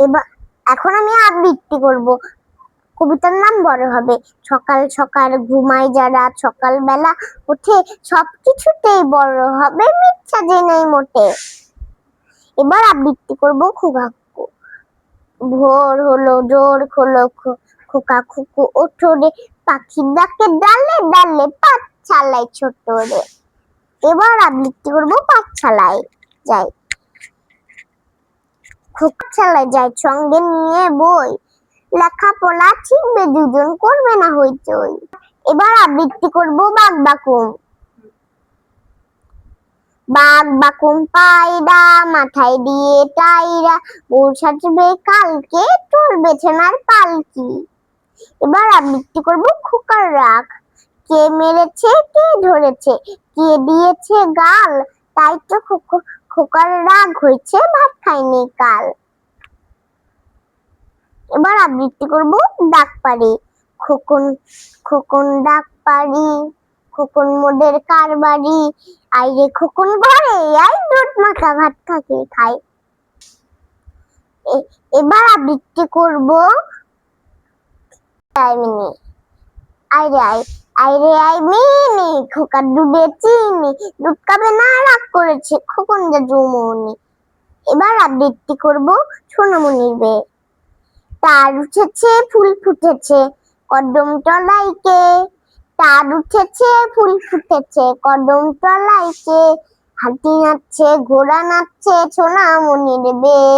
এবার এখন আমি আবৃত্তি করব। কবিতার নাম বড় হবে। সকাল সকাল ঘুমায় যারা, সকালবেলা উঠে সবকিছুতেই বড় হবে, মিথ্যা জেনেই মোটে। এবার আবৃত্তি করব খোকা খোকা। ভোর হলো, জোর খোলো, খোকা খুকু ওঠো রে, পাখি ডাকে ডালে ডালে, পাঠশালায় ছোট রে। এবার আবৃত্তি করব পাঠশালায় যাই, পাঠশালায় যাই সঙ্গে নিয়ে বই, লেখাপড়া শিখবে দুজন, করবে না হইচই। এবার আবৃত্তি করব বাঘ বাকুম। বাঘ বাকুম পায়রা, মাথায় দিয়ে টাইরা, বউ সাজবে কালকে, চলবে ছেনার পালকি। এবার আবৃত্তি করব খোকার রাগ। কে মেরেছে, কে ধরেছে, কে দিয়েছে গাল, তাই তো খোকার রাগ হয়েছে, ভাত খায়নি কাল। এবার আবৃত্তি করব ডাক পারি। খোকন খোকন ডাক পারি, খোকন মোদের কার বাড়ি, আইরে খোকন ঘরে আই, দুধ মাখা ভাত খাকে খাই। এবার আবৃত্তি করব মিনি। আইরে আই, আইরে আই মিনি, খোকার দুধে চিনি, দুধ খাবে না রাগ করেছে, খোকন যা জুমুনি। এবার আবৃত্তি করব সোনামণির বেয়ে। তার উঠেছে ফুল ফুটেছে, কদম তলাইকে, তার উঠেছে ফুল ফুটেছে, কদম তলাইকে, হাতি নাচছে ঘোড়া নাচছে, সোনামণির বেয়ে।